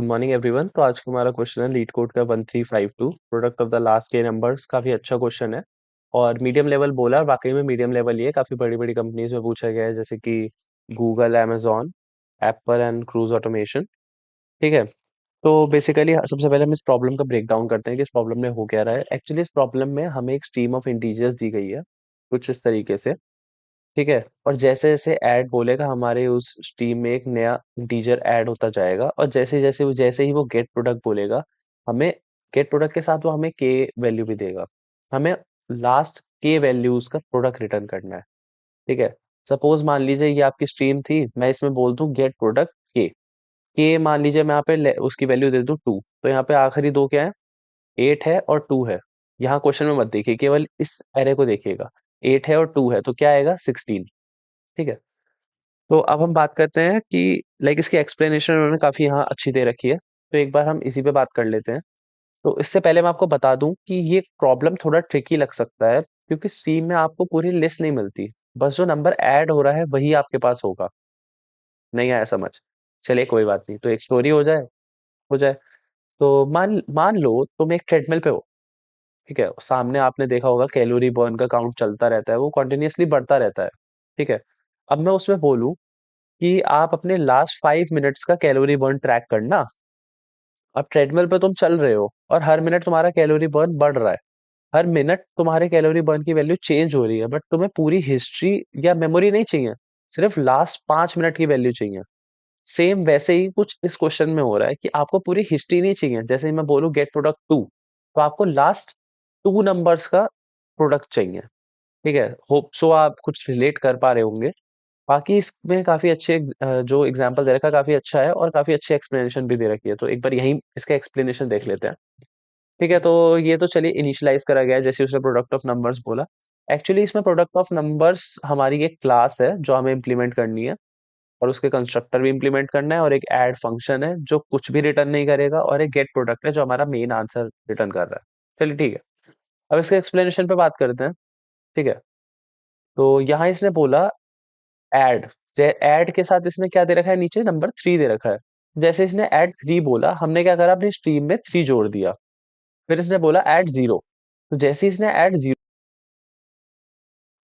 Good morning everyone. तो आज का हमारा क्वेश्चन है लीड कोड का 1352 प्रोडक्ट ऑफ द लास्ट के नंबर्स। काफी अच्छा क्वेश्चन है और मीडियम लेवल बोला है, वाकई में मीडियम लेवल ही है। काफी बड़ी बड़ी कंपनीज में पूछा गया है जैसे कि Google, amazon, Apple and cruise automation. ठीक है। तो बेसिकली सबसे पहले हम इस प्रॉब्लम का ब्रेक डाउन करते हैं कि इस प्रॉब्लम में हो क्या रहा है। एक्चुअली इस प्रॉब्लम में हमें एक स्ट्रीम ऑफ इंटीजर्स दी गई है कुछ इस तरीके से। ठीक है। और जैसे जैसे ऐड बोलेगा हमारे उस स्ट्रीम में एक नया इंटीजर ऐड होता जाएगा, और जैसे ही वो गेट प्रोडक्ट बोलेगा हमें गेट प्रोडक्ट के साथ वो हमें के वैल्यू भी देगा। हमें लास्ट के वैल्यूज का प्रोडक्ट रिटर्न करना है। ठीक है। सपोज मान लीजिए ये आपकी स्ट्रीम थी, मैं इसमें बोल दूं गेट प्रोडक्ट के मान लीजिए मैं यहाँ पे उसकी वैल्यू दे दूं 2। तो यहाँ पे आखिरी दो क्या है, 8 है और 2 है। यहाँ क्वेश्चन में मत देखिए, केवल इस एरे को देखिएगा। 8 है और 2 है तो क्या आएगा, 16। ठीक है। तो अब हम बात करते हैं कि लाइक इसकी एक्सप्लेनेशन उन्होंने काफी यहाँ अच्छी दे रखी है, तो एक बार हम इसी पे बात कर लेते हैं। तो इससे पहले मैं आपको बता दूं कि ये प्रॉब्लम थोड़ा ट्रिकी लग सकता है क्योंकि स्ट्रीम में आपको पूरी लिस्ट नहीं मिलती, बस जो नंबर ऐड हो रहा है वही आपके पास होगा। नहीं आया समझ? चलिए कोई बात नहीं, तो एक स्टोरी हो जाए। तो मान मान लो तुम एक ट्रेडमिल पे हो। ठीक है। सामने आपने देखा होगा कैलोरी बर्न का काउंट चलता रहता है, वो कंटिन्यूअसली बढ़ता रहता है। ठीक है। अब मैं उसमें बोलूं कि आप अपने लास्ट 5 मिनट्स का कैलोरी बर्न ट्रैक करना। अब ट्रेडमिल पे तुम चल रहे हो और हर मिनट तुम्हारा कैलोरी बर्न बढ़ रहा है। हर मिनट तुम्हारे कैलोरी बर्न की वैल्यू चेंज हो रही है, बट तुम्हें पूरी हिस्ट्री या मेमोरी नहीं चाहिए, सिर्फ लास्ट 5 मिनट की वैल्यू चाहिए। सेम वैसे ही कुछ इस क्वेश्चन में हो रहा है कि आपको पूरी हिस्ट्री नहीं चाहिए। जैसे ही मैं बोलूं गेट प्रोडक्ट 2, तो आपको लास्ट 2 नंबर्स का प्रोडक्ट चाहिए। ठीक है। होप सो आप कुछ रिलेट कर पा रहे होंगे। बाकी इसमें काफी अच्छे जो एग्जांपल दे रखा है काफी अच्छा है, और काफी अच्छी एक्सप्लेनेशन भी दे रखी है। तो एक बार यही इसका एक्सप्लेनेशन देख लेते हैं। ठीक है। तो ये तो चलिए इनिशियलाइज करा गया है जैसे उसने प्रोडक्ट ऑफ नंबर्स बोला। एक्चुअली इसमें प्रोडक्ट ऑफ नंबर्स हमारी एक क्लास है जो हमें इम्प्लीमेंट करनी है, और उसके कंस्ट्रक्टर भी इम्प्लीमेंट करना है, और एक ऐड फंक्शन है जो कुछ भी रिटर्न नहीं करेगा, और एक गेट प्रोडक्ट है जो हमारा मेन आंसर रिटर्न कर रहा है। चलिए ठीक है। अब इसके एक्सप्लेनेशन पे बात करते हैं। ठीक है। तो यहाँ इसने बोला ऐड। ऐड के साथ इसने क्या दे रखा है, नीचे नंबर 3 दे रखा है। जैसे इसने ऐड 3 बोला, हमने क्या करा, अपनी स्ट्रीम में 3 जोड़ दिया। फिर इसने बोला ऐड 0। तो जैसे ही इसने ऐड 0,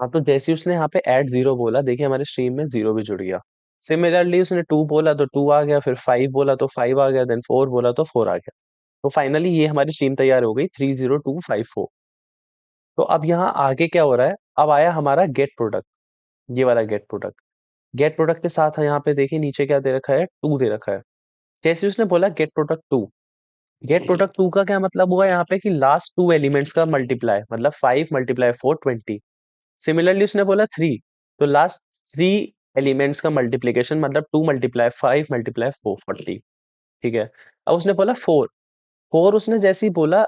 हाँ, तो जैसे ही उसने यहाँ पे ऐड 0 बोला, देखिए हमारे स्ट्रीम में 0 भी जुड़ गया। सिमिलरली उसने 2 बोला तो 2 आ गया, फिर 5 बोला तो 5 आ गया, देन 4 बोला तो 4 आ गया। तो फाइनली ये हमारी स्ट्रीम तैयार हो गई 30254। तो अब यहाँ आगे क्या हो रहा है, अब आया हमारा गेट प्रोडक्ट। ये वाला गेट प्रोडक्ट के साथ यहाँ पे देखिए नीचे क्या दे रखा है, 2 दे रखा है। जैसे उसने बोला गेट प्रोडक्ट 2 का क्या मतलब हुआ यहाँ पे कि लास्ट 2 एलिमेंट्स का मल्टीप्लाई, मतलब 5 × 4 20। सिमिलरली उसने बोला 3, तो लास्ट 3 एलिमेंट्स का मल्टीप्लीकेशन, मतलब 2 × 5 × 4 40। ठीक है। अब उसने बोला 4। फोर उसने जैसे ही बोला,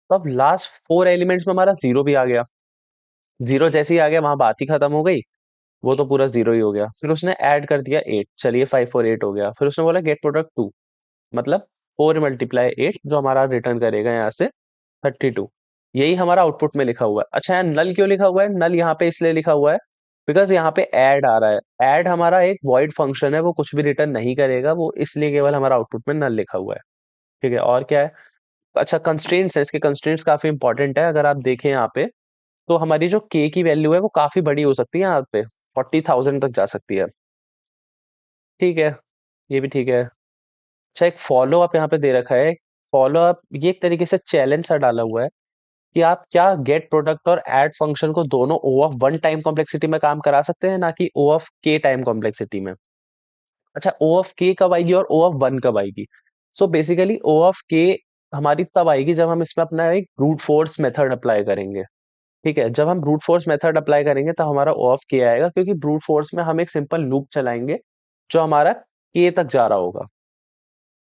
तो अब लास्ट 4 एलिमेंट्स में हमारा 0 भी आ गया। 0 जैसे ही आ गया वहां बात ही खत्म हो गई, वो तो पूरा 0 ही हो गया। फिर उसने ऐड कर दिया 8, चलिए 5 और 8 हो गया। फिर उसने बोला गेट प्रोडक्ट 2, मतलब 4 × 8 जो हमारा रिटर्न करेगा यहाँ से 32। यही हमारा आउटपुट में लिखा हुआ है। अच्छा, यहाँ नल क्यों लिखा हुआ है, नल यहाँ पे इसलिए लिखा हुआ है बिकॉज यहाँ पे ऐड आ रहा है। ऐड हमारा एक वॉइड फंक्शन है, वो कुछ भी रिटर्न नहीं करेगा, वो इसलिए केवल हमारा आउटपुट में नल लिखा हुआ है। ठीक है। और क्या है, अच्छा कंस्ट्रेंट्स है, इसके कंस्ट्रेंट्स काफी इंपॉर्टेंट है। अगर आप देखें यहाँ पे, तो हमारी जो के की वैल्यू है वो काफी बड़ी हो सकती है, यहाँ पे 40,000 तक जा सकती है। ठीक है। ये भी ठीक है। अच्छा, एक फॉलो अप यहाँ पे दे रखा है। फॉलो अप ये एक तरीके से चैलेंज सा डाला हुआ है कि आप क्या गेट प्रोडक्ट और ऐड फंक्शन को दोनों ओ ऑफ 1 टाइम कॉम्प्लेक्सिटी में काम करा सकते हैं, ना कि ओ ऑफ के टाइम कॉम्प्लेक्सिटी में। अच्छा, ओ ऑफ के कब आएगी और ओ ऑफ 1 कब आएगी? सो बेसिकली ओ ऑफ के हमारी तब आएगी जब हम इसमें अपना एक ब्रूट फोर्स मेथड अप्लाई करेंगे। ठीक है। जब हम ब्रूट फोर्स मेथड अप्लाई करेंगे तब हमारा ओ ऑफ के आएगा, क्योंकि ब्रूट फोर्स में हम एक सिंपल लूप चलाएंगे जो हमारा के तक जा रहा होगा।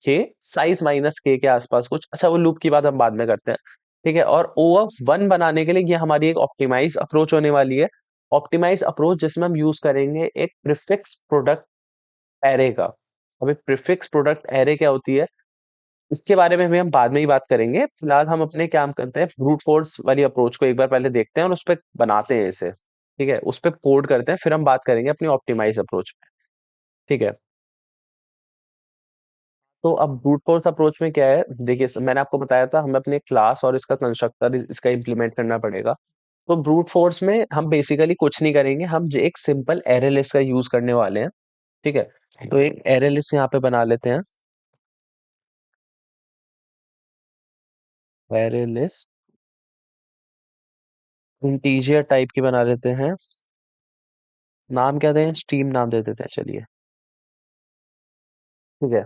के साइज माइनस के आसपास कुछ। अच्छा, वो लूप की बात हम बाद में करते हैं। ठीक है। और ओ ऑफ 1 बनाने के लिए ये हमारी एक ऑप्टिमाइज अप्रोच होने वाली है। ऑप्टिमाइज अप्रोच जिसमें हम यूज करेंगे एक प्रीफिक्स प्रोडक्ट एरे का। अभी प्रीफिक्स प्रोडक्ट एरे क्या होती है, इसके बारे में भी हम बाद में ही बात करेंगे। फिलहाल हम अपने क्या हम करते हैं, ब्रूट फोर्स वाली अप्रोच को एक बार पहले देखते हैं और उस पर बनाते हैं इसे। ठीक है। उस पर कोड करते हैं, फिर हम बात करेंगे अपनी ऑप्टिमाइज अप्रोच पे। ठीक है। तो अब ब्रूट फोर्स अप्रोच में क्या है, देखिए मैंने आपको बताया था हमें अपने क्लास और इसका कंस्ट्रक्टर इसका इम्प्लीमेंट करना पड़ेगा। तो ब्रूट फोर्स में हम बेसिकली कुछ नहीं करेंगे, हम एक सिंपल एरे लिस्ट का यूज करने वाले हैं। ठीक है, तो एक एरे लिस्ट यहाँ पे बना लेते हैं। एरे लिस्ट इंटीजर टाइप की बना लेते हैं। नाम क्या दें, स्ट्रीम नाम दे देते हैं चलिए। ठीक है,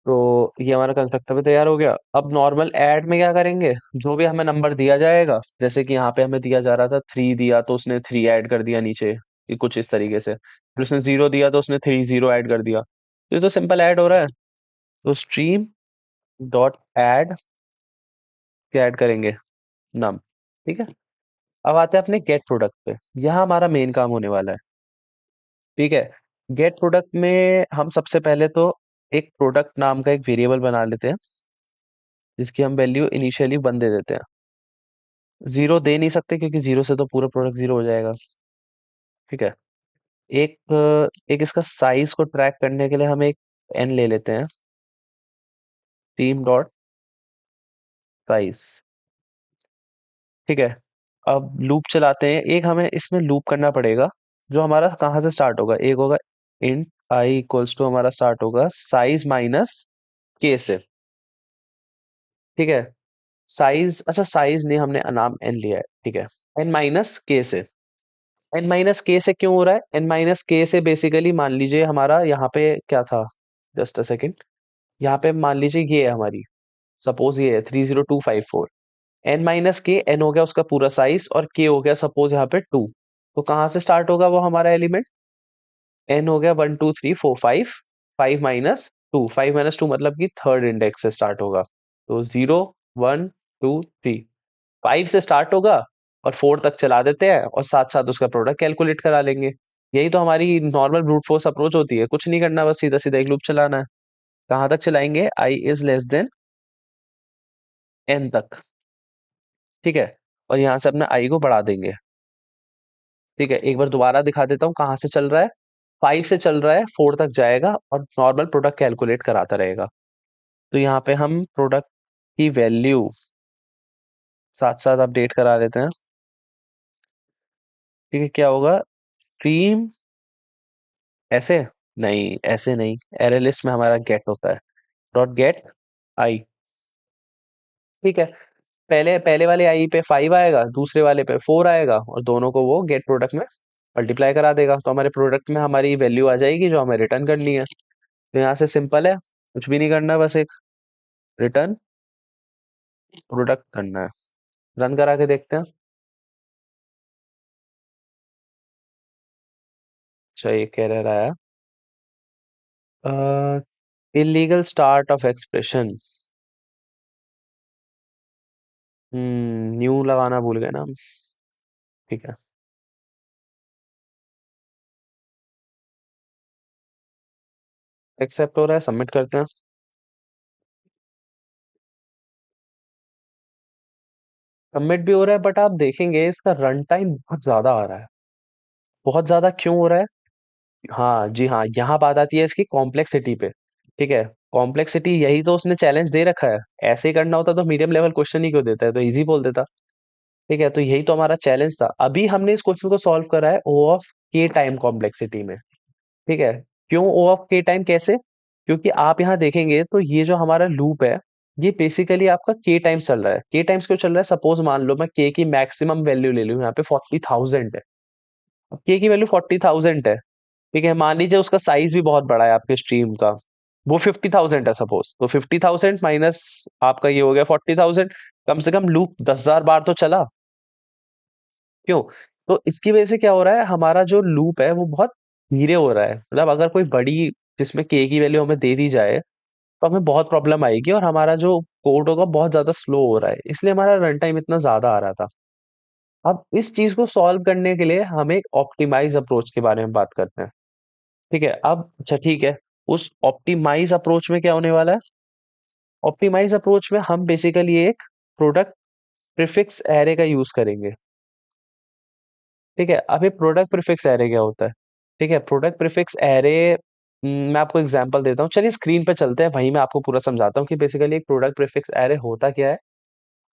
तो ये हमारा कंस्ट्रक्टर भी तैयार हो गया। अब नॉर्मल ऐड में क्या करेंगे, जो भी हमें नंबर दिया जाएगा, जैसे कि यहाँ पे हमें दिया जा रहा था 3 दिया तो उसने 3 ऐड कर दिया नीचे, ये कुछ इस तरीके से। फिर उसने 0 दिया तो उसने 3 0 ऐड कर दिया। तो ये तो सिंपल ऐड हो रहा है। तो स्ट्रीम डॉट ऐड क्या ऐड करेंगे, नम। ठीक है, अब आते हैं अपने गेट प्रोडक्ट पे। यहाँ हमारा मेन काम होने वाला है। ठीक है, गेट प्रोडक्ट में हम सबसे पहले तो एक प्रोडक्ट नाम का एक वेरिएबल बना लेते हैं, जिसकी हम वैल्यू इनिशियली 1 दे देते हैं। 0 दे नहीं सकते क्योंकि 0 से तो पूरा प्रोडक्ट 0 हो जाएगा। ठीक है, एक इसका साइज को ट्रैक करने के लिए हम एक n ले लेते हैं, टीम डॉट साइज। ठीक है, अब लूप चलाते हैं। एक हमें इसमें लूप करना पड़ेगा, जो हमारा कहाँ से स्टार्ट होगा, एक होगा इंट आई इक्वल्स टू हमारा स्टार्ट होगा साइज माइनस के से। ठीक है, साइज, अच्छा साइज नहीं, हमने नाम एन लिया है। ठीक है, एन माइनस के से। एन माइनस के से क्यों हो रहा है, एन माइनस के से बेसिकली मान लीजिए हमारा यहाँ पे क्या था, जस्ट अ सेकेंड। यहाँ पे मान लीजिए ये है हमारी, सपोज ये है 30254। एन माइनस के, एन हो गया उसका पूरा साइज और के हो गया सपोज यहाँ पे 2। तो कहाँ से स्टार्ट होगा वो हमारा एलिमेंट, एन हो गया 1 2 3 4 5। 5 - 2, 5 - 2 मतलब कि थर्ड इंडेक्स से स्टार्ट होगा। तो 0 1 2 3, 5 से स्टार्ट होगा और 4 तक चला देते हैं और साथ साथ उसका प्रोडक्ट कैलकुलेट करा लेंगे। यही तो हमारी नॉर्मल ब्रूट फोर्स अप्रोच होती है, कुछ नहीं करना, बस सीधा सीधा एक लूप चलाना है। कहाँ तक चलाएंगे, I is less than N तक। ठीक है, और यहाँ से अपने आई को बढ़ा देंगे। ठीक है, एक बार दोबारा दिखा देता हूँ कहाँ से चल रहा है। 5 से चल रहा है, 4 तक जाएगा और नॉर्मल प्रोडक्ट कैलकुलेट कराता रहेगा। तो यहाँ पे हम प्रोडक्ट की वैल्यू साथ साथ अपडेट करा देते हैं। ठीक है, क्या होगा, स्ट्रीम ऐसे, नहीं ऐसे नहीं, एरे लिस्ट में हमारा गेट होता है, डॉट गेट आई। ठीक है, पहले पहले वाले आई पे 5 आएगा, दूसरे वाले पे 4 आएगा और दोनों को वो गेट प्रोडक्ट में मल्टीप्लाई करा देगा। तो हमारे प्रोडक्ट में हमारी वैल्यू आ जाएगी जो हमें रिटर्न करनी है। तो यहाँ से सिंपल है, कुछ भी नहीं करना, बस एक रिटर्न प्रोडक्ट करना है। रन करा के देखते हैं। अच्छा, ये एरर आया, illegal start of expression. New लगाना भूल गए ना हम। ठीक है, एक्सेप्ट हो रहा है, सबमिट करते हैं। सबमिट भी हो रहा है, बट आप देखेंगे इसका रन टाइम बहुत ज्यादा आ रहा है। बहुत ज्यादा क्यों हो रहा है, हाँ जी हाँ, यहाँ बात आती है इसकी कॉम्प्लेक्सिटी पे। ठीक है, कॉम्प्लेक्सिटी यही तो उसने चैलेंज दे रखा है। ऐसे ही करना होता तो मीडियम लेवल क्वेश्चन ही क्यों देता है, तो इजी बोल देता। ठीक है, तो यही तो हमारा चैलेंज था। अभी हमने इस क्वेश्चन को सॉल्व करा है ओ ऑफ के टाइम कॉम्प्लेक्सिटी में। ठीक है, क्यों ओ ऑफ के टाइम, कैसे, क्योंकि आप यहाँ देखेंगे तो ये जो हमारा लूप है, ये बेसिकली आपका के टाइम्स चल रहा है। के टाइम्स क्यों चल रहा है, सपोज मान लो मैं के की मैक्सिमम वैल्यू ले लूँ, यहाँ पे 40,000 है। अब के की वैल्यू 40,000 है। ठीक है, मान लीजिए उसका साइज भी बहुत बड़ा है आपके स्ट्रीम का, वो 50,000 है सपोज, तो 50,000 माइनस आपका ये हो गया 40,000। कम से कम लूप 10,000 बार तो चला। क्यों, तो इसकी वजह से क्या हो रहा है, हमारा जो लूप है वो बहुत धीरे हो रहा है। मतलब अगर कोई बड़ी, जिसमें के की वैल्यू हमें दे दी जाए, तो हमें बहुत प्रॉब्लम आएगी और हमारा जो कोड होगा बहुत ज्यादा स्लो हो रहा है, इसलिए हमारा रन टाइम इतना ज्यादा आ रहा था। अब इस चीज को सॉल्व करने के लिए हम एक ऑप्टिमाइज अप्रोच के बारे में बात करते हैं। ठीक है, अब अच्छा ठीक है, उस ऑप्टिमाइज अप्रोच में क्या होने वाला है, ऑप्टिमाइज अप्रोच में हम बेसिकली एक प्रोडक्ट प्रीफिक्स एरे का यूज करेंगे। ठीक है, अब ये प्रोडक्ट प्रीफिक्स एरे क्या होता है, ठीक है, प्रोडक्ट प्रीफिक्स एरे मैं आपको एग्जांपल देता हूँ, चलिए स्क्रीन पे चलते हैं, वहीं मैं आपको पूरा समझाता हूँ कि बेसिकली एक प्रोडक्ट प्रीफिक्स एरे होता क्या है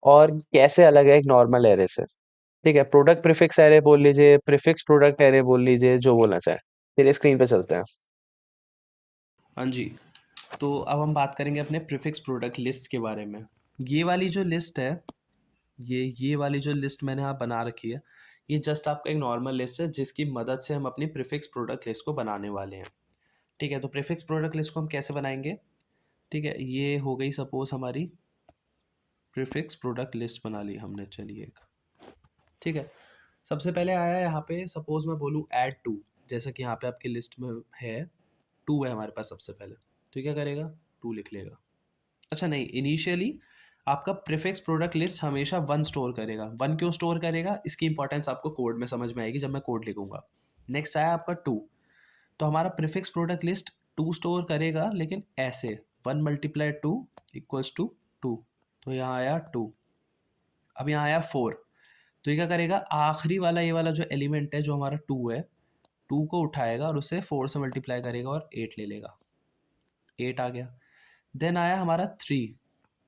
और कैसे अलग है एक नॉर्मल एरे से। ठीक है, प्रोडक्ट प्रीफिक्स एरे बोल लीजिए, प्रीफिक्स प्रोडक्ट एरे बोल लीजिए, जो बोलना चाहे। चलिए स्क्रीन पे चलते हैं। हाँ जी। तो अब हम बात करेंगे अपने प्रीफिक्स प्रोडक्ट लिस्ट के बारे में। ये वाली जो लिस्ट है, ये वाली जो लिस्ट मैंने यहाँ बना रखी है, ये जस्ट आपका एक नॉर्मल लिस्ट है जिसकी मदद से हम अपनी प्रीफिक्स प्रोडक्ट लिस्ट को बनाने वाले हैं। ठीक है, तो प्रीफिक्स प्रोडक्ट लिस्ट को हम कैसे बनाएंगे? ठीक है, ये हो गई सपोज हमारी प्रीफिक्स प्रोडक्ट लिस्ट बना ली हमने, चलिए एक। ठीक है, सबसे पहले आया यहाँ पे, सपोज मैं बोलूँ ऐड टू, जैसा कि यहाँ पे आपकी लिस्ट में है, टू है हमारे पास सबसे पहले। तो क्या करेगा? टू लिख लेगा। अच्छा नहीं, इनिशियली आपका प्रीफिक्स प्रोडक्ट लिस्ट हमेशा वन स्टोर करेगा। वन क्यों स्टोर करेगा, इसकी इंपॉर्टेंस आपको कोड में समझ में आएगी जब मैं कोड लिखूंगा। नेक्स्ट आया आपका टू। तो हमारा prefix product list to store करेगा, लेकिन ऐसे, one multiply two equals two two. तो यहाँ आया टू। अब यहाँ आया फोर। तो ये क्या करेगा, आखिरी वाला ये वाला जो एलिमेंट है जो हमारा टू है, टू को उठाएगा और उसे फोर से मल्टीप्लाई करेगा और एट ले लेगा। एट आ गया। देन आया हमारा थ्री,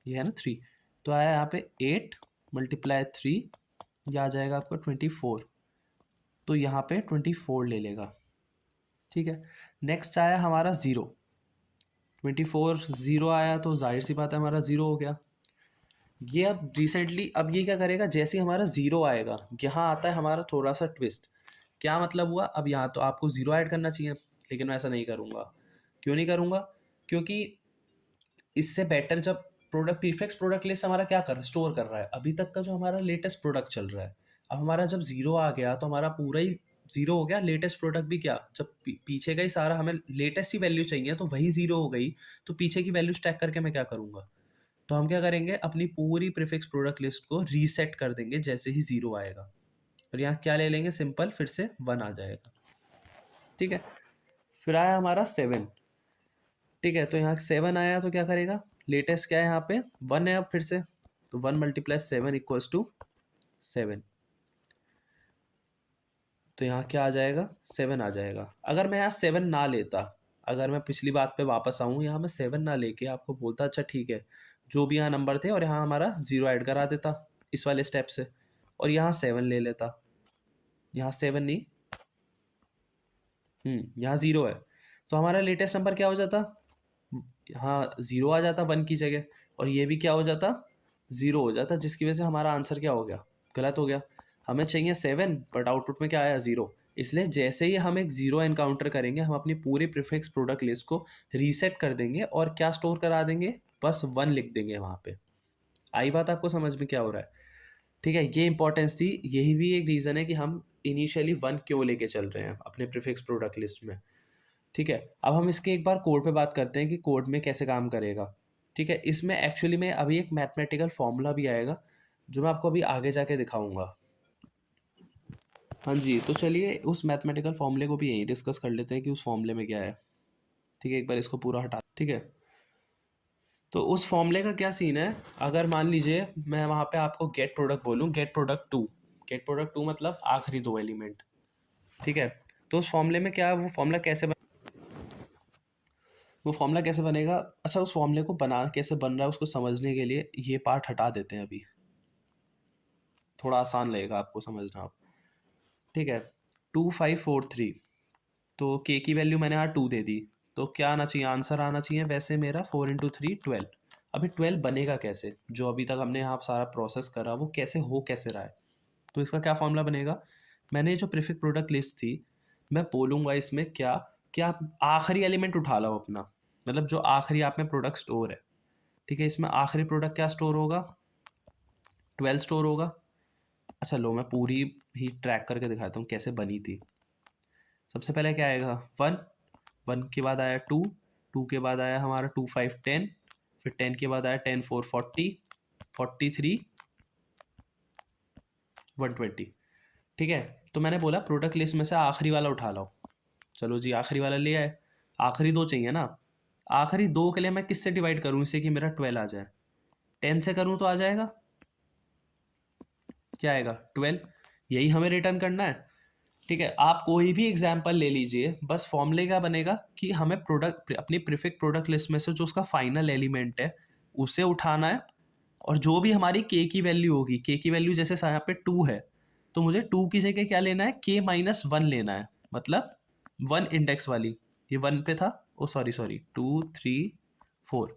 ये है ना थ्री। तो आया यहाँ पे एट मल्टीप्लाई थ्री, ये आ जाएगा आपका 24। तो यहाँ पे 24 ले लेगा। ठीक है, नेक्स्ट आया हमारा ज़ीरो। 24 ज़ीरो आया तो जाहिर सी बात है हमारा ज़ीरो हो गया। ये अब रिसेंटली, अब ये क्या करेगा, जैसे ही हमारा ज़ीरो आएगा, यहाँ आता है हमारा थोड़ा सा ट्विस्ट। क्या मतलब हुआ, अब यहाँ तो आपको ज़ीरो ऐड करना चाहिए, लेकिन मैं ऐसा नहीं करूँगा। क्यों नहीं करूँगा? क्योंकि इससे बेटर, जब प्रोडक्ट प्रीफिक्स प्रोडक्ट लिस्ट हमारा क्या कर स्टोर कर रहा है, अभी तक का जो हमारा लेटेस्ट प्रोडक्ट चल रहा है। अब हमारा जब ज़ीरो आ गया तो हमारा पूरा ही ज़ीरो हो गया, लेटेस्ट प्रोडक्ट भी क्या, जब पीछे का ही सारा हमें लेटेस्ट ही वैल्यू चाहिए तो वही ज़ीरो हो गई। तो पीछे की वैल्यू स्टैक करके मैं क्या करूँगा? तो हम क्या करेंगे, अपनी पूरी प्रीफिक्स प्रोडक्ट लिस्ट को रीसेट कर देंगे जैसे ही ज़ीरो आएगा। और यहाँ क्या ले लेंगे, सिंपल, फिर से वन आ जाएगा। ठीक है, फिर आया हमारा सेवन। ठीक है, तो यहाँ सेवन आया तो क्या करेगा, लेटेस्ट क्या है यहाँ पे, वन है अब फिर से। तो one multiply seven equals to seven. तो यहाँ क्या आ जाएगा, सेवन आ जाएगा। अगर मैं यहाँ सेवन ना लेता, अगर मैं पिछली बात पे वापस आऊँ, यहाँ मैं सेवन ना लेके आपको बोलता अच्छा ठीक है, जो भी यहाँ नंबर थे, और यहाँ हमारा जीरो ऐड करा देता इस वाले स्टेप से, और यहाँ सेवन ले लेता। यहाँ सेवन नहीं, यहाँ जीरो है, तो हमारा लेटेस्ट नंबर क्या हो जाता, यहाँ ज़ीरो आ जाता वन की जगह, और ये भी क्या हो जाता, ज़ीरो हो जाता, जिसकी वजह से हमारा आंसर क्या हो गया, गलत हो गया। हमें चाहिए सेवन, बट आउटपुट में क्या आया, ज़ीरो। इसलिए जैसे ही हम एक ज़ीरो एनकाउंटर करेंगे, हम अपनी पूरी प्रीफिक्स प्रोडक्ट लिस्ट को रीसेट कर देंगे और क्या स्टोर करा देंगे, बस वन लिख देंगे वहाँ पे। आई बात आपको समझ में क्या हो रहा है? ठीक है, ये इंपॉर्टेंस थी, यही भी एक रीज़न है कि हम इनिशियली वन क्यों लेके चल रहे हैं अपने प्रीफिक्स प्रोडक्ट लिस्ट में। ठीक है, अब हम इसके एक बार कोड पे बात करते हैं कि कोड में कैसे काम करेगा। ठीक है, इसमें एक्चुअली में अभी एक मैथमेटिकल फॉर्मूला भी आएगा जो मैं आपको अभी आगे जाके दिखाऊंगा। हाँ जी, तो चलिए उस मैथमेटिकल फॉर्मूले को भी यहीं डिस्कस कर लेते हैं कि उस फॉर्मूले में क्या है। ठीक है, एक बार इसको पूरा हटा, ठीक है। तो उस फॉर्मूले का क्या सीन है, अगर मान लीजिए मैं वहाँ पे आपको गेट प्रोडक्ट बोलूँ, get product two, get product two मतलब आखिरी दो एलिमेंट। ठीक है, तो उस फॉर्मूले में क्या है, वो फॉर्मूला कैसे बनेगा। अच्छा, उस फॉर्मूले को बना कैसे बन रहा है उसको समझने के लिए ये पार्ट हटा देते हैं अभी, थोड़ा आसान लगेगा आपको समझना आप। ठीक है, 2543, तो के की वैल्यू मैंने यहाँ टू दे दी, तो क्या आना चाहिए, आंसर आना चाहिए वैसे मेरा फोर इंटू थ्री ट्वेल्व। अभी ट्वेल्व बनेगा कैसे, जो अभी तक हमने यहाँ सारा प्रोसेस करा वो कैसे रहा है। तो इसका क्या फॉर्मूला बनेगा, मैंने जो प्रीफिक्स प्रोडक्ट लिस्ट थी, मैं बोलूँगा इसमें क्या, कि आप आखिरी एलिमेंट उठा लो अपना, मतलब जो आखिरी आप में प्रोडक्ट स्टोर है। ठीक है, इसमें आखिरी प्रोडक्ट क्या स्टोर होगा, ट्वेल्व स्टोर होगा। अच्छा लो, मैं पूरी ही ट्रैक करके दिखाता हूँ कैसे बनी थी। सबसे पहले क्या आएगा, वन, वन के बाद आया टू, टू के बाद आया हमारा टू फाइव टेन, फिर टेन के बाद आया ten four forty, forty three, one twenty. ठीक है, तो मैंने बोला प्रोडक्ट लिस्ट में से आखिरी वाला उठा लो। चलो जी, आखिरी वाला ले आए। आखिरी दो चाहिए ना, आखिरी दो के लिए मैं किससे डिवाइड करूँ इसे कि मेरा ट्वेल्व आ जाए, टेन से करूँ तो आ जाएगा, क्या आएगा, ट्वेल्व। यही हमें रिटर्न करना है। ठीक है, आप कोई भी एग्जाम्पल ले लीजिए, बस फॉर्मूले क्या बनेगा कि हमें प्रोडक्ट अपनी प्रीफिक्स प्रोडक्ट लिस्ट में से जो उसका फाइनल एलिमेंट है उसे उठाना है, और जो भी हमारी के की वैल्यू होगी, के की वैल्यू जैसे यहाँ पे 2 है, तो मुझे 2 की जगह क्या लेना है, के माइनस 1 लेना है, मतलब 1 इंडेक्स वाली, ये 1 पे था, ओ सॉरी सॉरी 2 3 4,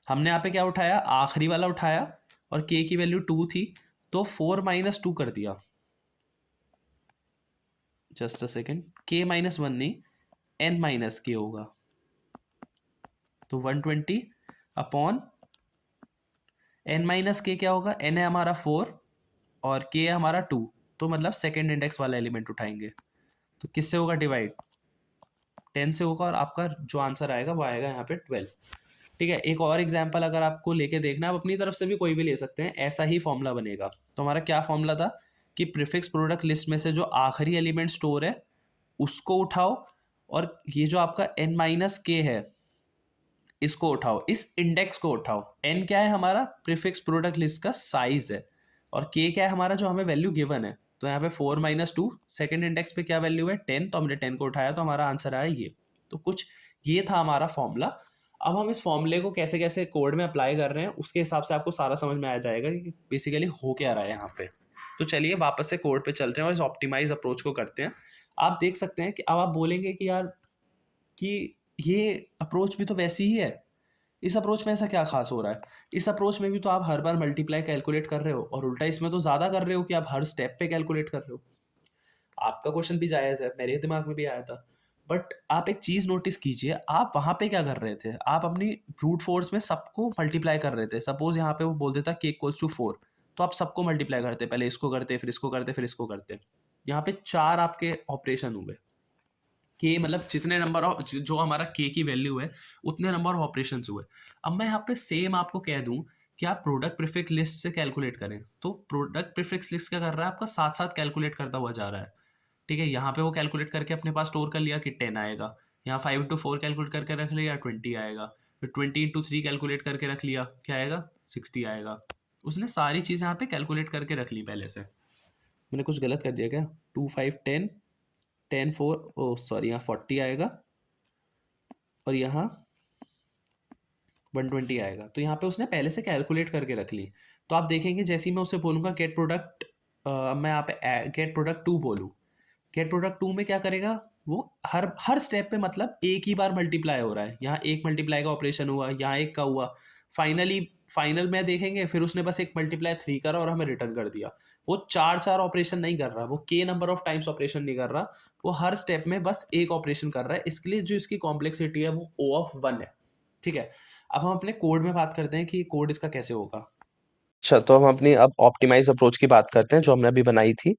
हमने यहाँ पे क्या उठाया, आखिरी वाला उठाया, और के की वैल्यू 2 थी, तो 4 माइनस 2 कर दिया, जस्ट अ सेकेंड, के माइनस 1 नहीं, एन माइनस के होगा, तो 120 अपॉन एन माइनस के क्या होगा, एन है हमारा 4 और के है हमारा 2, तो मतलब सेकेंड इंडेक्स वाला एलिमेंट उठाएंगे, तो किससे होगा डिवाइड, 10 से होगा, और आपका जो आंसर आएगा वो आएगा यहाँ पे 12। ठीक है, एक और एग्जाम्पल अगर आपको लेके देखना है, आप अपनी तरफ से भी कोई भी ले सकते हैं, ऐसा ही फॉर्मूला बनेगा। तो हमारा क्या फॉर्मूला था कि प्रीफिक्स प्रोडक्ट लिस्ट में से जो आखिरी एलिमेंट स्टोर है उसको उठाओ, और ये जो आपका n माइनस के है इसको उठाओ, इस इंडेक्स को उठाओ। n क्या है हमारा, प्रीफिक्स प्रोडक्ट लिस्ट का साइज है, और k क्या है हमारा जो हमें वैल्यू गिवन है, तो यहाँ पे 4 माइनस 2, सेकेंड इंडेक्स पे क्या वैल्यू है 10, तो हमने 10 को उठाया, तो हमारा आंसर आया ये। तो कुछ ये था हमारा फॉर्मूला। अब हम इस फॉर्मूले को कैसे कैसे कोड में अप्लाई कर रहे हैं उसके हिसाब से आपको सारा समझ में आ जाएगा कि बेसिकली हो क्या रहा है यहाँ पे। तो चलिए वापस से कोड पे चलते हैं और इस ऑप्टिमाइज अप्रोच को करते हैं। आप देख सकते हैं कि अब आप बोलेंगे कि यार कि ये अप्रोच भी तो वैसी ही है, इस अप्रोच में ऐसा क्या खास हो रहा है, इस अप्रोच में भी तो आप हर बार मल्टीप्लाई कैलकुलेट कर रहे हो, और उल्टा इसमें तो ज़्यादा कर रहे हो कि आप हर स्टेप पे कैलकुलेट कर रहे हो। आपका क्वेश्चन भी जायज़ है, मेरे दिमाग में भी आया था, बट आप एक चीज़ नोटिस कीजिए, आप वहाँ पे क्या कर रहे थे, आप अपनी ब्रूट फोर्स में सबको मल्टीप्लाई कर रहे थे। सपोज यहाँ पे वो बोल देता k इक्वल्स टू 4, तो आप सबको मल्टीप्लाई करते, पहले इसको करते, फिर इसको करते, फिर इसको करते। यहाँ पे 4 आपके ऑपरेशन हुए, के मतलब जितने नंबर ऑफ जो हमारा के की वैल्यू है उतने नंबर ऑफ ऑपरेशंस हुए। अब मैं यहाँ पे सेम आपको कह दूं कि आप प्रोडक्ट प्रीफिक्स लिस्ट से कैलकुलेट करें, तो प्रोडक्ट प्रीफिक्स लिस्ट क्या कर रहा है, आपका साथ साथ कैलकुलेट करता हुआ जा रहा है। ठीक है, यहाँ पे वो कैलकुलेट करके अपने पास स्टोर कर लिया कि 10 आएगा, यहाँ 5 इंटू 4 कैलकुलेट करके रख लिया 20 आएगा, फिर 20 इंटू 3 कैलकुलेट करके रख लिया क्या आएगा 60 आएगा। उसने सारी चीज़ यहाँ पे कैलकुलेट करके रख ली पहले से। मैंने कुछ गलत कर दिया क्या, 2 5 10, 10 4, ओ सॉरी यहाँ 40 आएगा, और यहाँ 120 आएगा, तो यहाँ पे उसने पहले से कैलकुलेट करके रख ली। तो आप देखेंगे जैसे ही मैं उसे बोलूँगा गेट प्रोडक्ट, मैं यहाँ पे गेट प्रोडक्ट 2 बोलूँ, गेट प्रोडक्ट 2 में क्या करेगा, वो हर हर स्टेप पे मतलब एक ही बार मल्टीप्लाई हो रहा है, यहाँ एक मल्टीप्लाई का ऑपरेशन हुआ, यहाँ एक का हुआ, फाइनली फाइनल में देखेंगे फिर उसने बस एक मल्टीप्लाई 3 करा और हमें रिटर्न कर दिया। वो चार चार ऑपरेशन नहीं कर रहा, वो के नंबर ऑफ टाइम्स ऑपरेशन नहीं कर रहा, वो हर स्टेप में बस एक ऑपरेशन कर रहा है, इसके लिए जो इसकी कॉम्प्लेक्सिटी है वो O ऑफ 1 है। ठीक है, अब हम अपने कोड में बात करते हैं कि कोड इसका कैसे होगा। अच्छा, तो हम अपनी अब ऑप्टिमाइज अप्रोच की बात करते हैं जो हमने अभी बनाई थी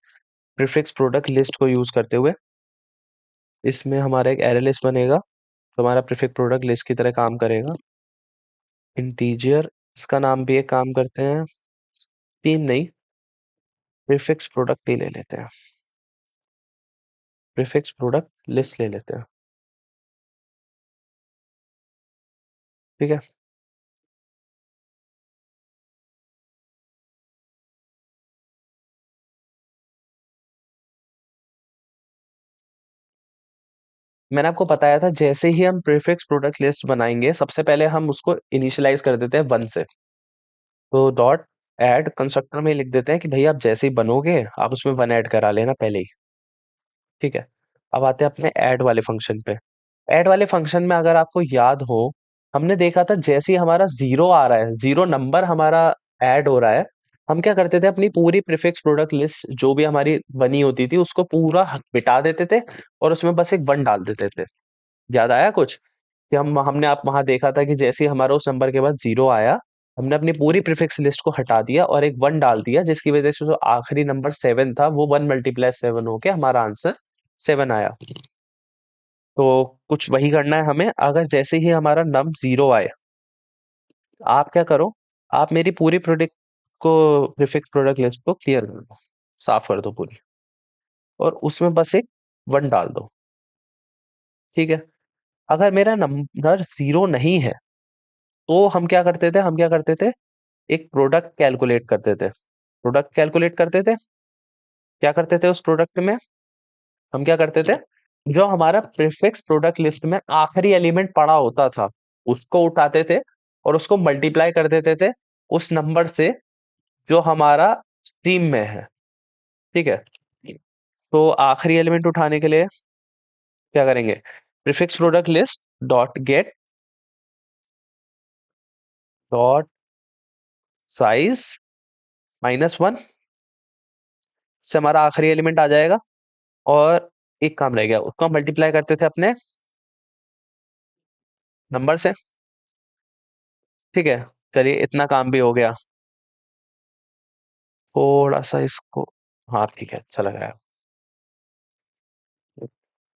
प्रीफिक्स प्रोडक्ट लिस्ट को यूज करते हुए। इसमें हमारा एक एरे लिस्ट बनेगा तो हमारा प्रीफिक्स प्रोडक्ट लिस्ट की तरह काम करेगा। इंटीजर, इसका नाम भी एक काम करते हैं, 3 नहीं, प्रीफिक्स प्रोडक्ट ही ले लेते हैं, प्रीफिक्स प्रोडक्ट लिस्ट ले लेते हैं। ठीक है, मैंने आपको बताया था जैसे ही हम प्रीफिक्स प्रोडक्ट लिस्ट बनाएंगे सबसे पहले हम उसको इनिशियलाइज कर देते हैं 1 से। तो डॉट ऐड कंस्ट्रक्टर में लिख देते हैं कि भैया आप जैसे ही बनोगे आप उसमें 1 ऐड करा लेना पहले ही। ठीक है, अब आते हैं अपने ऐड वाले फंक्शन पे। ऐड वाले फंक्शन में अगर आपको याद हो, हमने देखा था जैसे ही हमारा जीरो आ रहा है, जीरो नंबर हमारा ऐड हो रहा है, हम क्या करते थे, अपनी पूरी प्रीफिक्स प्रोडक्ट लिस्ट जो भी हमारी बनी होती थी उसको पूरा मिटा देते थे और उसमें बस एक 1 डाल देते थे। याद आया कुछ कि हमने आप वहां देखा था कि जैसे ही हमारा उस नंबर के बाद जीरो आया, हमने अपनी पूरी प्रीफिक्स लिस्ट को हटा दिया और एक 1 डाल दिया, जिसकी वजह से जो आखिरी नंबर 7 था वो 1 मल्टीप्लाई 7 होके हमारा आंसर 7 आया। तो कुछ वही करना है हमें। अगर जैसे ही हमारा नम जीरो आए, आप क्या करो, आप मेरी पूरी प्रोडक्ट को प्रीफिक्स प्रोडक्ट लिस्ट को क्लियर कर दो, साफ कर दो पूरी, और उसमें बस एक 1 डाल दो। ठीक है, अगर मेरा नंबर जीरो नहीं है तो हम क्या करते थे, एक प्रोडक्ट कैलकुलेट करते थे। प्रोडक्ट कैलकुलेट करते थे, क्या करते थे उस प्रोडक्ट में, हम क्या करते थे, जो हमारा प्रीफिक्स प्रोडक्ट लिस्ट में आखिरी एलिमेंट पड़ा होता था उसको उठाते थे और उसको मल्टीप्लाई कर देते थे उस नंबर से जो हमारा स्ट्रीम में है। ठीक है, तो आखिरी एलिमेंट उठाने के लिए क्या करेंगे, prefix product list dot gate dot size -1 से हमारा आखिरी एलिमेंट आ जाएगा। और एक काम रह गया, उसको हम मल्टीप्लाई करते थे अपने नंबर से। ठीक है, चलिए इतना काम भी हो गया। थोड़ा सा इसको, हाँ ठीक है, अच्छा लग रहा है।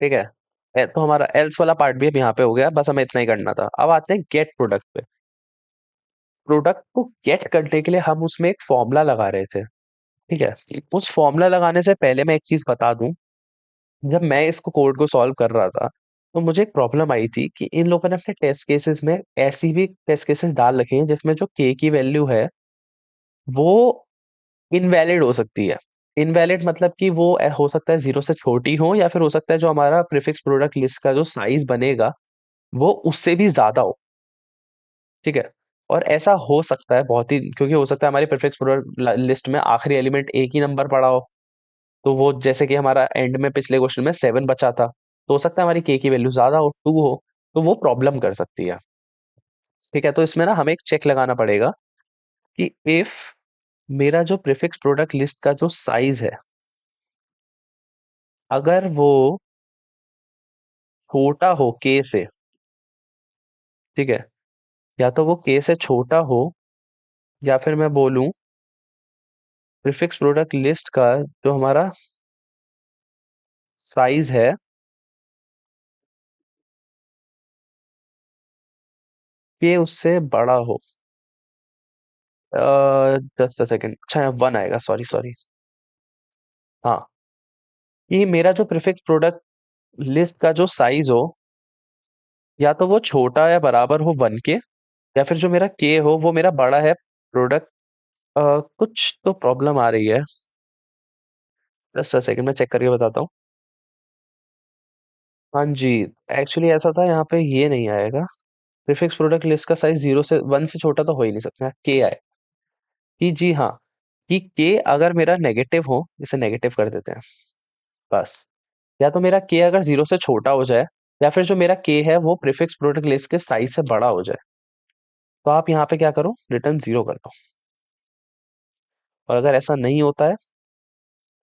ठीक है, तो हमारा एल्स वाला पार्ट भी अब यहाँ पे हो गया, बस हमें इतना ही करना था। अब आते हैं गेट प्रोडक्ट पे। प्रोडक्ट को गेट करने के लिए हम उसमें एक फॉर्मूला लगा रहे थे। ठीक है, उस फॉर्मूला लगाने से पहले मैं एक चीज बता दूं, जब मैं इसको कोड को सॉल्व कर रहा था तो मुझे एक प्रॉब्लम आई थी कि इन लोगों ने अपने टेस्ट केसेस में ऐसी भी टेस्ट केसेस डाल रखे हैं जिसमें जो के की वैल्यू है वो इनवैलिड हो सकती है। इनवैलिड मतलब कि वो हो सकता है 0 से छोटी हो, या फिर हो सकता है जो हमारा प्रीफिक्स प्रोडक्ट लिस्ट का जो साइज बनेगा वो उससे भी ज्यादा हो। ठीक है, और ऐसा हो सकता है बहुत ही, क्योंकि हो सकता है हमारी प्रीफिक्स प्रोडक्ट लिस्ट में आखिरी एलिमेंट एक ही नंबर पड़ा हो। तो वो जैसे कि हमारा एंड में पिछले क्वेश्चन में 7 बचा था, तो हो सकता है हमारी के की वैल्यू ज्यादा हो, 2 हो, तो वो प्रॉब्लम कर सकती है। ठीक है, तो इसमें ना हमें एक चेक लगाना पड़ेगा कि इफ मेरा जो प्रीफिक्स प्रोडक्ट लिस्ट का जो साइज है, अगर वो छोटा हो के से, ठीक है, या तो वो के से छोटा हो, या फिर मैं बोलूं प्रीफिक्स प्रोडक्ट लिस्ट का जो हमारा साइज है के उससे बड़ा हो। जस्ट अ सेकेंड, अच्छा 1 आएगा, सॉरी सॉरी। हाँ, कि मेरा जो प्रीफिक्स प्रोडक्ट लिस्ट का जो साइज हो, या तो वो छोटा या बराबर हो 1 के, या फिर जो मेरा के हो वो मेरा बड़ा है प्रोडक्ट। कुछ तो प्रॉब्लम आ रही है, जस्ट अ सेकंड, मैं चेक करके बताता हूँ। हाँ जी, एक्चुअली ऐसा था, यहाँ पे ये नहीं आएगा। प्रीफिक्स प्रोडक्ट लिस्ट का साइज 1 से छोटा तो हो ही नहीं सकता, के आए कि जी हाँ, कि के अगर मेरा नेगेटिव हो, इसे नेगेटिव कर देते हैं बस, या तो मेरा के अगर 0 से छोटा हो जाए, या फिर जो मेरा के है वो प्रीफिक्स प्रोडक्ट लिस्ट के साइज से बड़ा हो जाए, तो आप यहाँ पे क्या करो, रिटर्न 0 कर दो। और अगर ऐसा नहीं होता है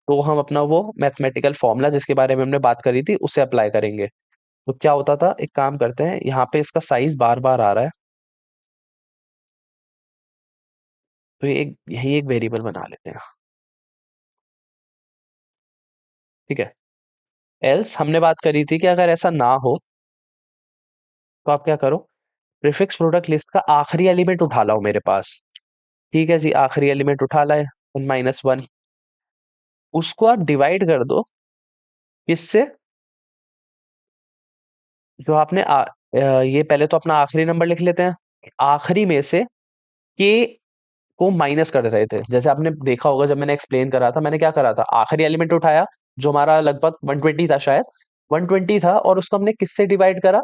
तो हम अपना वो मैथमेटिकल फॉर्मूला जिसके बारे में हमने बात करी थी उसे अप्लाई करेंगे। तो क्या होता था, एक काम करते हैं, यहाँ पे इसका साइज बार बार आ रहा है, तो ये एक यही एक वेरिएबल बना लेते हैं। ठीक है, एल्स हमने बात करी थी कि अगर ऐसा ना हो तो आप क्या करो, प्रीफिक्स प्रोडक्ट लिस्ट का आखिरी एलिमेंट उठा लाओ मेरे पास। ठीक है जी, आखिरी एलिमेंट उठा लाए, -1, उसको आप डिवाइड कर दो किससे, जो आपने ये पहले तो अपना आखिरी नंबर लिख लेते हैं, आखिरी में से के को माइनस कर रहे थे। जैसे आपने देखा होगा जब मैंने एक्सप्लेन करा था, मैंने क्या करा था, आखिरी एलिमेंट उठाया जो हमारा लगभग 120 था शायद, 120 था, और उसको हमने किससे डिवाइड करा,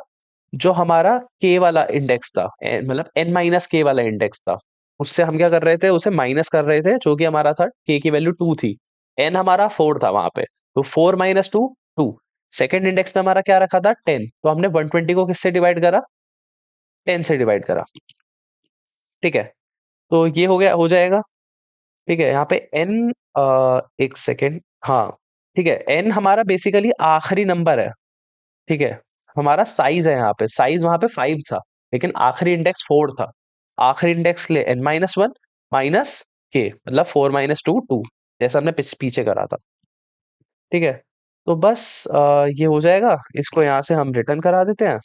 जो हमारा के वाला इंडेक्स था, मतलब n माइनस के वाला इंडेक्स था, उससे हम क्या कर रहे थे, उसे माइनस कर रहे थे, जो कि हमारा था के की वैल्यू 2 थी, n हमारा 4 था वहां पे, तो 4 माइनस 2, 2। सेकेंड इंडेक्स में हमारा क्या रखा था, 10, तो हमने 120 को किससे डिवाइड करा, 10 से डिवाइड करा। ठीक है, तो ये हो गया, हो जाएगा। ठीक है, यहाँ पे n, एक सेकेंड, हाँ ठीक है, n हमारा बेसिकली आखिरी नंबर है। ठीक है, हमारा साइज है, यहाँ पे साइज वहां पे 5 था, लेकिन आखिरी इंडेक्स 4 था। आखिरी इंडेक्स के लिए n-1 माइनस के, मतलब 4 माइनस 2, 2, जैसा हमने पीछे करा था। ठीक है, तो बस ये हो जाएगा, इसको यहाँ से हम रिटर्न करा देते हैं।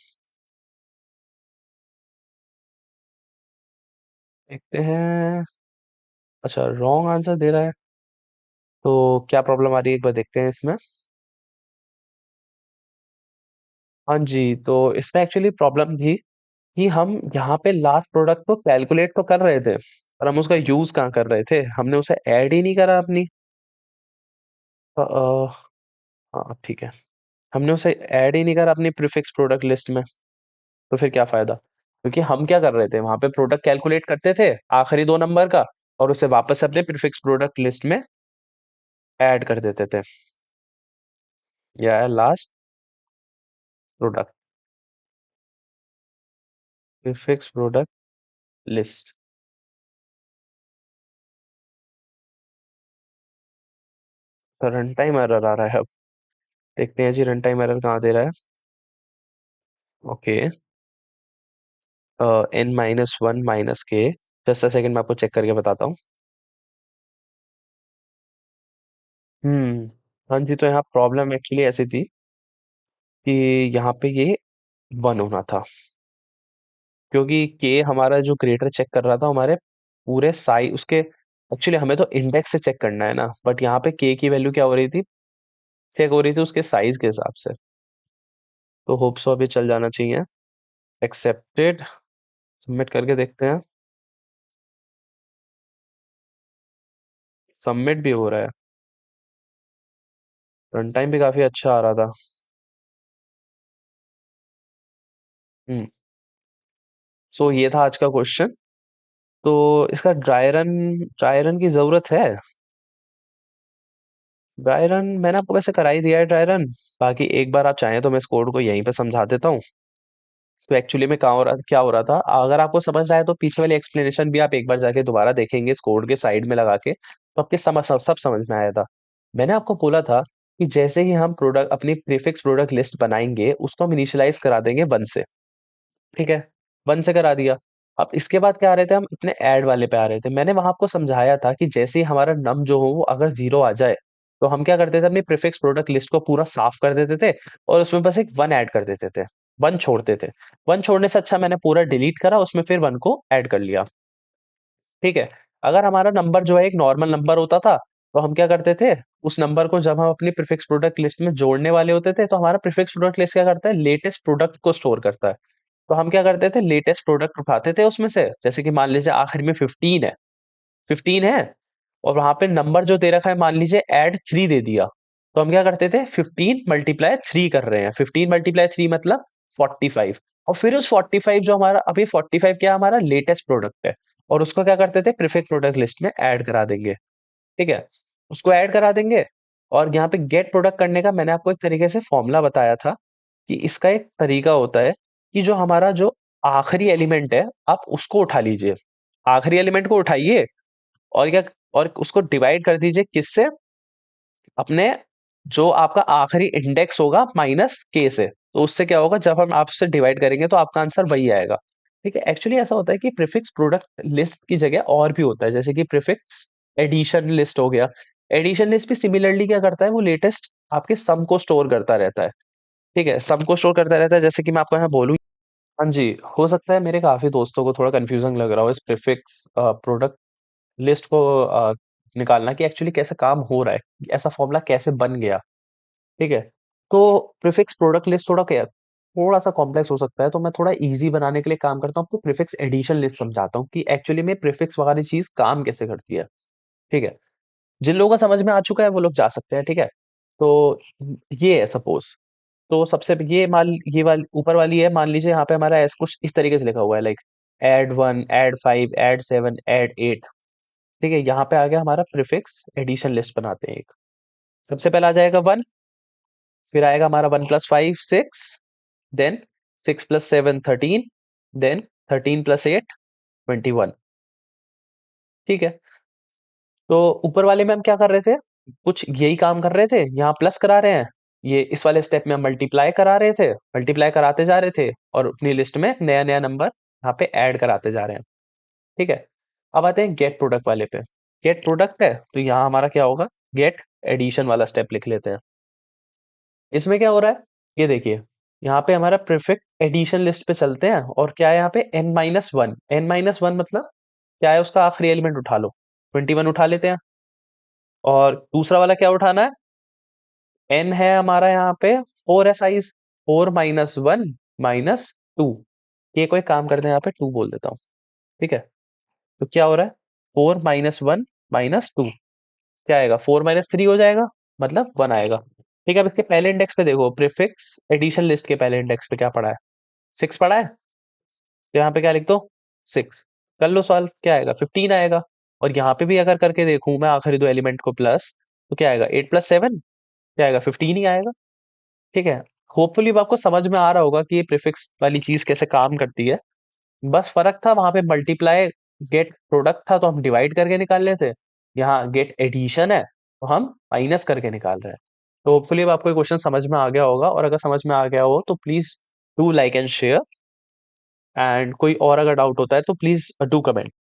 देखते हैं, अच्छा रॉन्ग आंसर दे रहा है, तो क्या प्रॉब्लम आ रही है एक बार देखते हैं इसमें। हाँ जी, तो इसमें एक्चुअली प्रॉब्लम थी कि हम यहाँ पे लास्ट प्रोडक्ट को कैलकुलेट तो कर रहे थे, पर हम उसका यूज कहाँ कर रहे थे, हमने उसे ऐड ही नहीं करा अपनी। हाँ ठीक है, हमने उसे ऐड ही नहीं करा अपनी प्रीफिक्स प्रोडक्ट लिस्ट में, तो फिर क्या फायदा? क्योंकि हम क्या कर रहे थे, वहां पे प्रोडक्ट कैलकुलेट करते थे आखिरी दो नंबर का, और उसे वापस से अपने प्रीफिक्स प्रोडक्ट लिस्ट में ऐड कर देते थे। यह है last product, prefix product list. तो रन टाइम एरर आ रहा है अब, देखते हैं जी रन टाइम एरर कहाँ दे रहा है। Okay, n-1 - k, just a second मैं आपको चेक करके बताता हूँ। हम्म, हाँ जी, तो यहाँ प्रॉब्लम एक्चुअली ऐसी थी कि यहाँ पे ये 1 होना था, क्योंकि के हमारा जो क्रिएटर चेक कर रहा था हमारे पूरे साइज उसके, एक्चुअली हमें तो इंडेक्स से चेक करना है ना, बट यहाँ पे के की वैल्यू क्या हो रही थी, चेक हो रही थी उसके साइज के हिसाब से। तो होप सो अभी चल जाना चाहिए। एक्सेप्टेड, सबमिट करके देखते हैं। सबमिट भी हो रहा है, रन टाइम भी काफी अच्छा आ रहा था। हम्म, सो ये था आज का क्वेश्चन। तो इसका ड्राई रन की जरूरत है? ड्राई रन मैंने आपको वैसे करा ही दिया है ड्राई रन। बाकी एक बार आप चाहें तो मैं इस कोड को यहीं पे समझा देता हूँ। तो एक्चुअली में क्या हो रहा था, अगर आपको समझ रहा है तो पीछे वाली एक्सप्लेनेशन भी आप एक बार जाके दोबारा देखेंगे इस कोड के साइड में लगा के, तो आपके सब समझ में आया था। मैंने आपको बोला था कि जैसे ही हम प्रोडक्ट अपनी प्रीफिक्स प्रोडक्ट लिस्ट बनाएंगे, उसको हम इनिशियलाइज करा देंगे 1 से। ठीक है, 1 से करा दिया। अब इसके बाद क्या आ रहे थे, हम अपने ऐड वाले पे आ रहे थे। मैंने वहां आपको समझाया था कि जैसे ही हमारा नम जो हो वो अगर 0 आ जाए, तो हम क्या करते थे, अपनी प्रीफिक्स प्रोडक्ट लिस्ट को पूरा साफ कर देते थे और उसमें बस एक 1 ऐड कर देते थे, 1 छोड़ते थे। 1 छोड़ने से अच्छा मैंने पूरा डिलीट करा, उसमें फिर 1 को ऐड कर लिया। ठीक है, अगर हमारा नंबर जो है एक नॉर्मल नंबर होता था, तो हम क्या करते थे, उस नंबर को जब हम अपनी प्रीफिक्स प्रोडक्ट लिस्ट में जोड़ने वाले होते थे, तो हमारा प्रीफिक्स प्रोडक्ट लिस्ट क्या करता है, लेटेस्ट प्रोडक्ट को स्टोर करता है। तो हम क्या करते थे, लेटेस्ट प्रोडक्ट उठाते थे उसमें से, जैसे कि मान लीजिए आखिर में 15 है, 15 है, और वहां पे नंबर जो दे रखा है मान लीजिए ऐड 3 दे दिया, तो हम क्या करते थे, 15 मल्टीप्लाई 3 कर रहे हैं, 15 मल्टीप्लाई 3 मतलब 45। और फिर उस 45 जो हमारा अभी 45 क्या हमारा लेटेस्ट प्रोडक्ट है, और उसको क्या करते थे, प्रीफिक्स प्रोडक्ट लिस्ट में ऐड करा देंगे। ठीक है, उसको ऐड करा देंगे। और यहाँ पे गेट प्रोडक्ट करने का मैंने आपको एक तरीके से फॉर्मूला बताया था, कि इसका एक तरीका होता है कि जो हमारा जो आखिरी एलिमेंट है, आप उसको उठा लीजिए, आखिरी एलिमेंट को उठाइए, और क्या, और उसको डिवाइड कर दीजिए किससे, अपने जो आपका आखिरी इंडेक्स होगा माइनस के से। तो उससे क्या होगा, जब हम आपसे डिवाइड करेंगे तो आपका आंसर वही आएगा। ठीक है, एक्चुअली ऐसा होता है कि प्रीफिक्स प्रोडक्ट लिस्ट की जगह और भी होता है, जैसे कि प्रीफिक्स एडिशन लिस्ट हो गया। एडिशन लिस्ट भी सिमिलरली क्या करता है, वो लेटेस्ट आपके सम को स्टोर करता रहता है। ठीक है, सम को स्टोर करता रहता है, जैसे कि मैं आपको यहाँ बोलूँ। हाँ जी, हो सकता है मेरे काफी दोस्तों को थोड़ा कंफ्यूजन लग रहा हो इस प्रीफिक्स प्रोडक्ट लिस्ट को निकालना, कि एक्चुअली कैसे काम हो रहा है, ऐसा फॉर्मूला कैसे बन गया। ठीक है, तो प्रीफिक्स प्रोडक्ट लिस्ट थोड़ा क्या, थोड़ा सा कॉम्प्लेक्स हो सकता है, तो मैं थोड़ा इजी बनाने के लिए काम करता हूँ, आपको प्रीफिक्स एडिशन लिस्ट समझाता हूँ कि एक्चुअली में प्रीफिक्स वाली चीज काम कैसे करती है। ठीक है, जिन लोगों का समझ में आ चुका है वो लोग जा सकते हैं। ठीक है, तो ये है सपोज, तो सबसे ये वाली ऊपर वाली है, मान लीजिए यहाँ पे हमारा ऐसा कुछ इस तरीके से लिखा हुआ है, like add 1, add 5, add 7, add 8। ठीक है, यहाँ पे आ गया हमारा प्रीफिक्स एडिशन लिस्ट बनाते हैं एक। सबसे पहला आ जाएगा 1, फिर आएगा हमारा 1 + 5 6, देन 6 + 7 13, देन 13 + 8 21। ठीक है, तो ऊपर वाले में हम क्या कर रहे थे, कुछ यही काम कर रहे थे, यहाँ प्लस करा रहे हैं, ये इस वाले स्टेप में हम मल्टीप्लाई करा रहे थे, मल्टीप्लाई कराते जा रहे थे, और अपनी लिस्ट में नया नया नंबर यहाँ पे ऐड कराते जा रहे हैं। ठीक है, अब आते हैं गेट प्रोडक्ट वाले पे। गेट प्रोडक्ट है तो यहाँ हमारा क्या होगा, गेट एडिशन वाला स्टेप लिख लेते हैं। इसमें क्या हो रहा है, ये देखिए, यहाँ पे हमारा प्रीफिक्स एडिशन लिस्ट पे चलते हैं, और क्या है यहाँ पे n-1, n-1 मतलब क्या है, उसका आखिरी एलिमेंट उठा लो, 21 उठा लेते हैं। और दूसरा वाला क्या उठाना है, n है हमारा यहाँ पे 4 है साइज, 4 - 1 - 2। ये कोई काम करते हैं, यहाँ पे 2 बोल देता हूँ। ठीक है, तो क्या हो रहा है, 4 - 1 - 2 क्या आएगा, 4 - 3 हो जाएगा, मतलब 1 आएगा। ठीक है, अब इसके पहले इंडेक्स पे देखो, प्रीफिक्स एडिशन लिस्ट के पहले इंडेक्स पे क्या पड़ा है? 6 पड़ा है। तो यहाँ पे क्या लिख दो? 6। कर लो सॉल्व, क्या आएगा? 15 आएगा। और यहाँ पे भी अगर करके देखूं मैं, आखिरी दो एलिमेंट को प्लस, तो क्या आएगा? 8 + 7 क्या आएगा? 15 ही आएगा। ठीक है। होपफुली अब आपको समझ में आ रहा होगा कि ये प्रीफिक्स वाली चीज कैसे काम करती है। बस फर्क था वहां पे मल्टीप्लाई गेट प्रोडक्ट था तो हम डिवाइड करके निकाल लेते। यहाँ गेट एडिशन है तो हम माइनस करके निकाल रहे हैं। तो होपफुली अब आपको क्वेश्चन समझ में आ गया होगा, और अगर समझ में आ गया हो तो please do like and share, and कोई और अगर डाउट होता है तो प्लीज डू कमेंट।